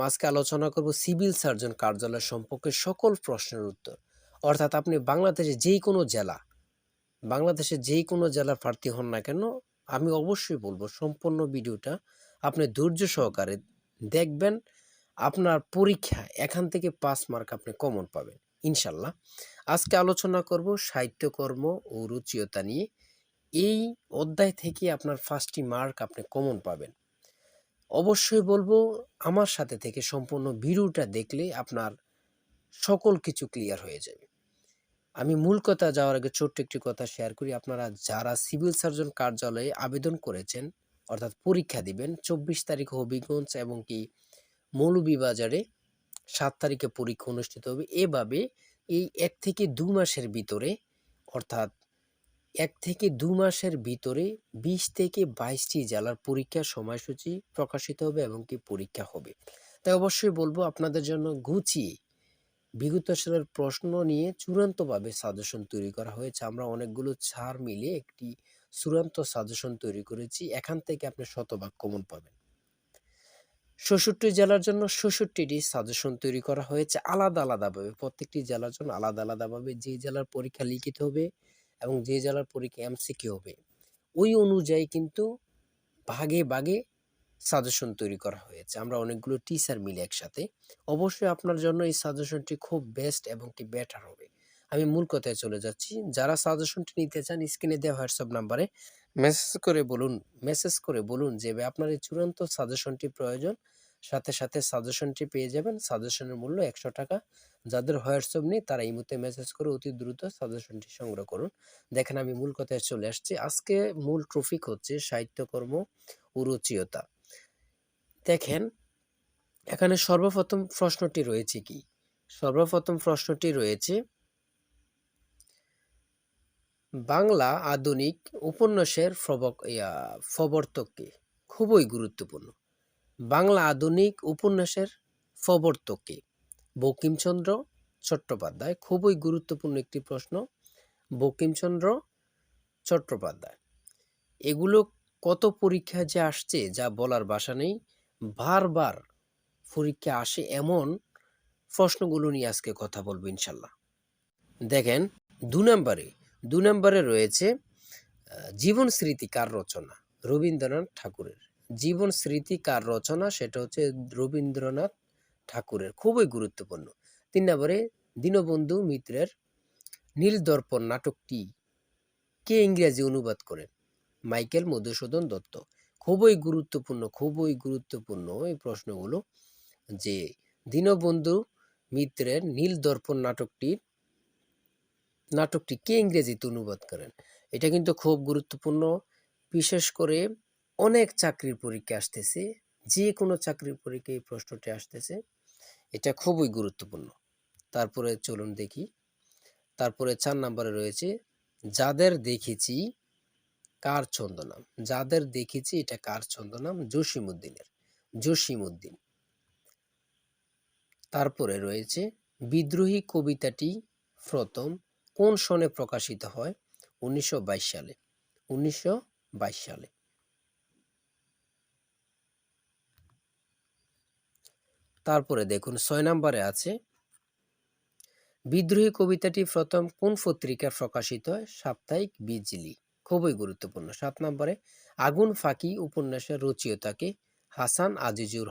আজকে আলোচনা করব সিভিল সার্জন কার্যালয় সম্পর্কে সকল প্রশ্নের উত্তর। অর্থাৎ আপনি বাংলাদেশের যেই কোনো জেলার প্রার্থী হন না কেন, আমি অবশ্যই বলবো সম্পূর্ণ ভিডিওটা আপনি ধৈর্য সহকারে দেখবেন। আপনার পরীক্ষায় এখান থেকে 5 মার্ক আপনি কমন পাবেন ইনশাল্লাহ। আজকে আলোচনা করব সাহিত্যকর্ম ও রুচিয়তা নিয়ে। এই অধ্যায় থেকে আপনার 5টি মার্ক আপনি কমন পাবেন। অবশ্যই বলবো আমার সাথে থেকে সম্পূর্ণ ভিডিওটা দেখলে আপনার সকল কিছু ক্লিয়ার হয়ে যাবে। আমি মূল কথা যাওয়ার আগে ছোট্ট একটি কথা শেয়ার করি। আপনারা যারা সিভিল সার্জন কার্যালয়ে আবেদন করেছেন অর্থাৎ পরীক্ষা দিবেন 24 তারিখে হবিগঞ্জ এবং কি মৌলভীবাজারে 7 তারিখে পরীক্ষা অনুষ্ঠিত হবে। এভাবে এই 1 থেকে 2 মাসের ভিতরে অর্থাৎ 1 থেকে 2 মাসের ভিতরে 20 থেকে 22টি জেলার পরীক্ষার সময়সূচি প্রকাশিত হবে এবং কি পরীক্ষা হবে। তাই অবশ্যই বলবো আপনাদের জন্য গুছিয়ে বিগত সালের প্রশ্ন নিয়ে চূড়ান্তভাবে সাজেশন তৈরি করা হয়েছে। আমরা অনেকগুলো ছাড় মিলিয়ে একটি চূড়ান্ত সাজেশন তৈরি করেছি। এখান থেকে আপনি শতভাগ কমন পাবেন। 66 জেলার জন্য 66টি সাজেশন তৈরি করা হয়েছে আলাদা আলাদাভাবে। প্রত্যেকটি জেলার জন্য আলাদা আলাদাভাবে যে জেলার পরীক্ষা লিখিত হবে এবং যে জেলার পরীক্ষা এমসিকিউ হবে ওই অনুযায়ী কিন্তু ভাগে ভাগে সাজেশন তৈরি করা হয়েছে। আমরা অনেকগুলো টিচার মিলে একসাথে। অবশ্যই আপনার জন্য এই সাজেশনটি খুব বেস্ট এবং কি বেটার হবে। আমি মূল কথায় চলে যাচ্ছি। যারা সাজেশনটি নিতে চান স্ক্রিনে দেওয়া হোয়াটসঅ্যাপ নাম্বারে মেসেজ করে বলুন যে ভাই আপনার এই চূড়ান্ত সাজেশনটি প্রয়োজন। সাথে সাথে সাজেশনটি পেয়ে যাবেন। সাজেশনের মূল্য 100 টাকা। যাদের হোয়াটসঅ্যাপ নেই তারা এই মুহূর্তে মেসেজ করে অতি দ্রুত সাজেশনটি সংগ্রহ করুন। দেখেন আমি মূল কথায় চলে আসছি। আজকে মূল টপিক হচ্ছে সাহিত্যকর্ম ও রুচিয়তা। দেখেন এখানে সর্বপ্রথম প্রশ্নটি রয়েছে কি? সর্বপ্রথম প্রশ্নটি রয়েছে বাংলা আধুনিক উপন্যাসের প্রবর্তক কে? খুবই গুরুত্বপূর্ণ। বাংলা আধুনিক উপন্যাসের প্রবর্তক কে? বঙ্কিমচন্দ্র চট্টোপাধ্যায়। খুবই গুরুত্বপূর্ণ একটি প্রশ্ন। বঙ্কিমচন্দ্র চট্টোপাধ্যায়। এগুলো কত পরীক্ষা যে আসছে যা বলার ভাষা নেই। বারবার পরীক্ষা আসে এমন প্রশ্নগুলো নিয়ে আজকে কথা বলবো ইনশাল্লাহ। দেখেন 2 নম্বরে রয়েছে জীবন স্মৃতি কার রচনা? রবীন্দ্রনাথ ঠাকুরের। জীবন স্মৃতি কার রচনা? সেটা হচ্ছে রবীন্দ্রনাথ ঠাকুরের। খুবই গুরুত্বপূর্ণ। 3 নম্বরে দীনবন্ধু মিত্রের নীলদর্পণ নাটকটি কে ইংরেজি অনুবাদ করেন? মাইকেল মধুসূদন দত্ত। খুবই গুরুত্বপূর্ণ এই প্রশ্নগুলো যে দীনবন্ধু মিত্রের নীলদর্পণ নাটকটি কে ইংরেজিতে অনুবাদ করেন? এটা কিন্তু খুব গুরুত্বপূর্ণ। বিশেষ করে অনেক চাকরির পরীক্ষা আসতেছে, যে কোনো চাকরির পরীক্ষায় এই প্রশ্নটি আসতেছে। এটা খুবই গুরুত্বপূর্ণ। তারপরে চলুন দেখি। তারপরে 4 নম্বরে রয়েছে যাদের দেখেছি কার ছদ্মনাম? যাদের দেখেছি এটা কার ছদ্মনাম? জসীমউদ্দিন। তারপরে রয়েছে বিদ্রোহী কবিতাটি প্রথম কোন সনে প্রকাশিত হয়? 1922 সালে। 1922 সালে। তারপরে দেখুন 6 নম্বরে আছে বিদ্রোহী কবিতাটি প্রথম কোন পত্রিকায় প্রকাশিত হয়? সাপ্তাহিক বিজলি। খুবই গুরুত্বপূর্ণ। 7 নম্বরে আগুন ফাঁকি উপন্যাসের রচয়িতাকে? হাসান আজিজুল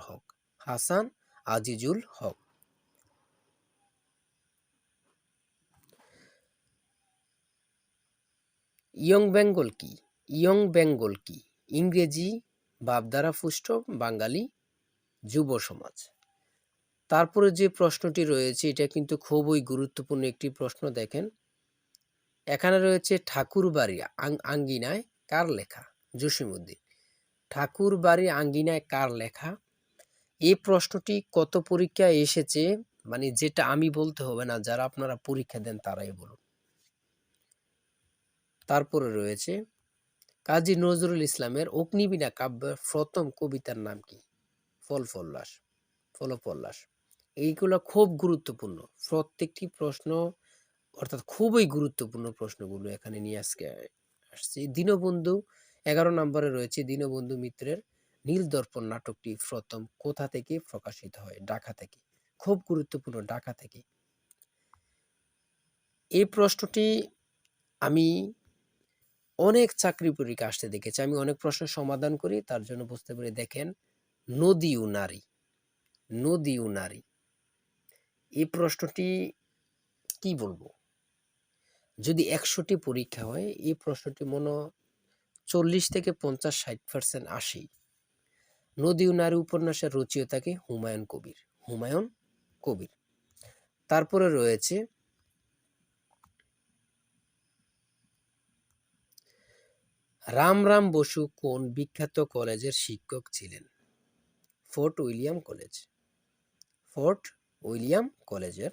হক। ইয়ং বেঙ্গল কি? ইংরেজি ভাবধারা পুষ্ট বাঙালি যুব সমাজ। তারপরে যে প্রশ্নটি রয়েছে এটা কিন্তু খুবই গুরুত্বপূর্ণ একটি প্রশ্ন। দেখেন এখানে রয়েছে ঠাকুর বাড়ি আঙ্গিনায় কার লেখা? জসীমউদ্দিন। ঠাকুর বাড়ি আঙ্গিনায় কার লেখা? এই প্রশ্নটি কত পরীক্ষায় এসেছে মানে যেটা আমি বলতে হবে না, যারা আপনারা পরীক্ষা দেন তারাই বলুন। তারপরে রয়েছে কাজী নজরুল ইসলামের অগ্নিবীণা কাব্যের প্রথম কবিতার নাম কি? ফলপল্লাস। এইগুলো খুব গুরুত্বপূর্ণ। প্রত্যেকটি প্রশ্ন অর্থাৎ খুবই গুরুত্বপূর্ণ প্রশ্নগুলো এখানে নিয়ে আজকে আসছে। দীনবন্ধু 11 নম্বরে রয়েছে দীনবন্ধু মিত্রের নীলদর্পণ নাটকটি প্রথম কোথা থেকে প্রকাশিত হয়? ঢাকা থেকে। খুব গুরুত্বপূর্ণ, ঢাকা থেকে। এই প্রশ্নটি আমি অনেক চাকরি পরীক্ষা আসতে দেখেছি। আমি অনেক প্রশ্নের সমাধান করি, তার জন্য বুঝতে পারি। দেখেন, নদী ও নারী, নদী ও নারী। এই প্রশ্নটি কি বলবো? যদি ১০০টি পরীক্ষা হয়, এই প্রশ্নটি মনে ৪০ থেকে ৫০-৬০% আসেই। নদী ও নারী উপন্যাসের রচয়িতা কে? হুমায়ুন কবির। হুমায়ুন কবির। তারপরে রয়েছে রামরাম বসু কোন বিখ্যাত কলেজের শিক্ষক ছিলেন? Fort William college. Fort William কলেজের।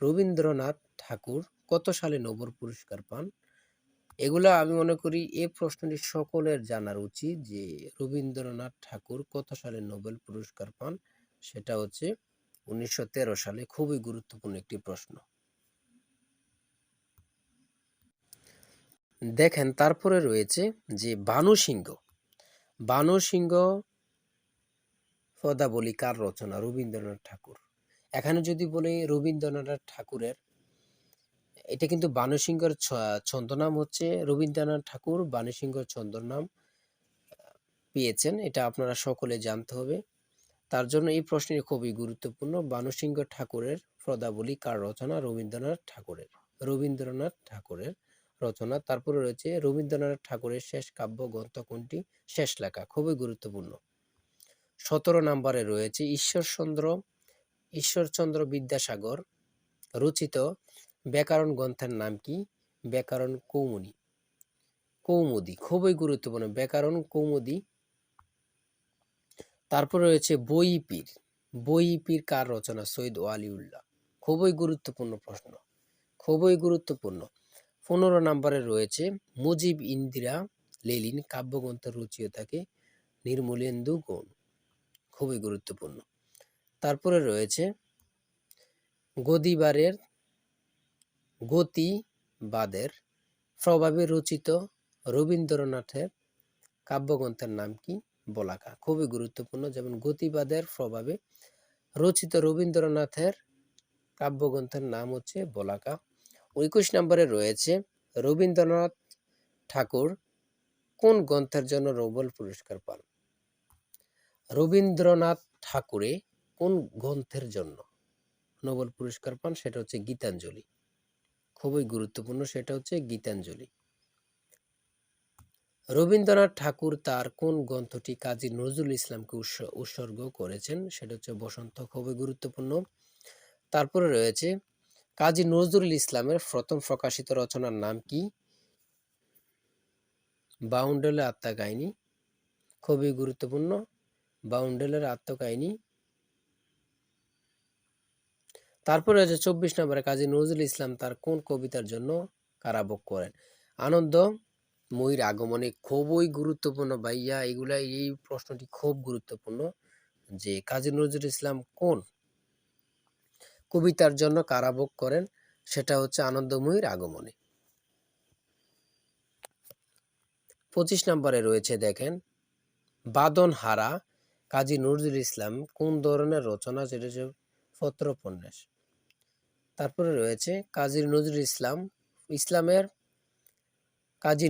রবীন্দ্রনাথ ঠাকুর কত সালে নোবেল পুরস্কার পান? এগুলা আমি মনে করি এই প্রশ্নটি সকলের জানার উচিত যে রবীন্দ্রনাথ ঠাকুর কত সালে নোবেল পুরস্কার পান। সেটা হচ্ছে ১৯১৩ সালে। খুবই গুরুত্বপূর্ণ একটি প্রশ্ন। দেখেন, তারপরে রয়েছে যে বানু সিংহ। বানু সিংহ পদাবলী কার রচনা? রবীন্দ্রনাথ ঠাকুর। এখানে যদি বলি রবীন্দ্রনাথ ঠাকুরের, এটা কিন্তু বানু সিংহের ছদ্মনাম হচ্ছে রবীন্দ্রনাথ ঠাকুর। বানু সিংহের ছদ্মনাম পেয়েছেন, এটা আপনারা সকলে জানতে হবে। তার জন্য এই প্রশ্নটি খুবই গুরুত্বপূর্ণ। বানু সিংহ ঠাকুরের পদাবলী কার রচনা? রবীন্দ্রনাথ ঠাকুরের। রবীন্দ্রনাথ ঠাকুরের রচনা। তারপরে রয়েছে রবীন্দ্রনাথ ঠাকুরের শেষ কাব্যগ্রন্থ কোনটি? শেষ লেখা। খুবই গুরুত্বপূর্ণ। ১৭ নম্বরে রয়েছে ঈশ্বরচন্দ্র বিদ্যাসাগর রচিত ব্যাকরণ গ্রন্থের নাম কি? ব্যাকরণ কৌমুদী। খুবই গুরুত্বপূর্ণ, ব্যাকরণ কৌমুদী। তারপর রয়েছে বই-পীর। বই-পীর কার রচনা? সৈয়দ ওয়ালিউল্লাহ। খুবই গুরুত্বপূর্ণ প্রশ্ন, খুবই গুরুত্বপূর্ণ। ১৫ নম্বরে রয়েছে মুজিব ইন্দিরা লেনিন কাব্যগ্রন্থের রচয়িতা কে? নির্মলেন্দু গুণ। খুবই গুরুত্বপূর্ণ। তারপরে রয়েছে গতিবাদের প্রভাবে রচিত রবীন্দ্রনাথের কাব্যগ্রন্থের নাম কি? বলাকা। খুবই গুরুত্বপূর্ণ। যেমন গতিবাদের প্রভাবে রচিত রবীন্দ্রনাথের কাব্যগ্রন্থের নাম হচ্ছে বলাকা। ২১ নম্বরে রয়েছে রবীন্দ্রনাথ ঠাকুর কোন গ্রন্থের জন্য নোবেল পুরস্কার পান? রবীন্দ্রনাথ ঠাকুরে কোন গ্রন্থের জন্য নোবেল পুরস্কার পান? সেটা হচ্ছে গীতাঞ্জলি। খুবই গুরুত্বপূর্ণ, সেটা হচ্ছে গীতাঞ্জলি। রবীন্দ্রনাথ ঠাকুর তার কোন গ্রন্থটি কাজী নজরুল ইসলামকে উৎসর্গ করেছেন? সেটা হচ্ছে বসন্ত। খুবই গুরুত্বপূর্ণ। তারপরে রয়েছে কাজী নজরুল ইসলামের প্রথম প্রকাশিত রচনার নাম কি? বাউন্ডুলের আত্মকাহিনী। খুবই গুরুত্বপূর্ণ, বাউন্ডুলের আত্মকাহিনী। তারপরে রয়েছে ২৪ নম্বরে কাজী নজরুল ইসলাম তার কোন কবিতার জন্য কারাভোগ করেন? আনন্দময়ীর আগমনে। খুবই গুরুত্বপূর্ণ ভাইয়া, এই প্রশ্নটি খুব গুরুত্বপূর্ণ যে কাজী নজরুল ইসলাম কোন কবিতার জন্য কারাভোগ করেন? সেটা হচ্ছে আনন্দময়ীর আগমনে। ২৫ নম্বরে রয়েছে দেখেন বাঁধনহারা কাজী নজরুল ইসলাম কোন ধরনের রচনা? যেটা হচ্ছে পত্র-উপন্যাস। তারপরে রয়েছে কাজী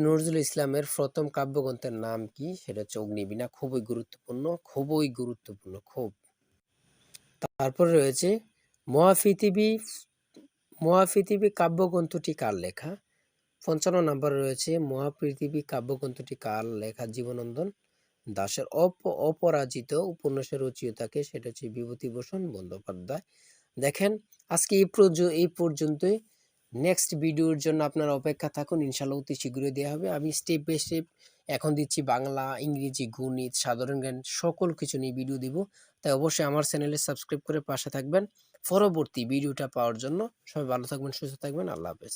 নজরুল ইসলামের প্রথম কাব্যগ্রন্থের নাম কি? সেটা হচ্ছে অগ্নিবীণা। খুবই গুরুত্বপূর্ণ, খুবই গুরুত্বপূর্ণ, খুব। তারপরে রয়েছে মহাপৃথিবী কাব্যগ্রন্থটি কার লেখা? ৫৫ নম্বরে রয়েছে মহাপৃথিবী কাব্যগ্রন্থটি কার লেখা? জীবনানন্দ দাশের। অপরাজিত উপন্যাসের রচয়িতা কে? সেটা হচ্ছে বিভূতিভূষণ বন্দ্যোপাধ্যায়। দেখেন, আজকে এই পর্যন্তই। নেক্সট ভিডিওর জন্য আপনারা অপেক্ষা থাকুন, ইনশাআল্লাহ অতি শীঘ্রই দেওয়া হবে। আমি স্টেপ বাই স্টেপ এখন দিচ্ছি বাংলা, ইংরেজি, গণিত, সাধারণ জ্ঞান সকল কিছু নিয়ে ভিডিও দিব। তাই অবশ্যই আমার চ্যানেলে সাবস্ক্রাইব করে পাশে থাকবেন পরবর্তী ভিডিওটা পাওয়ার জন্য। সবাই ভালো থাকবেন, সুস্থ থাকবেন। আল্লাহ হাফেজ।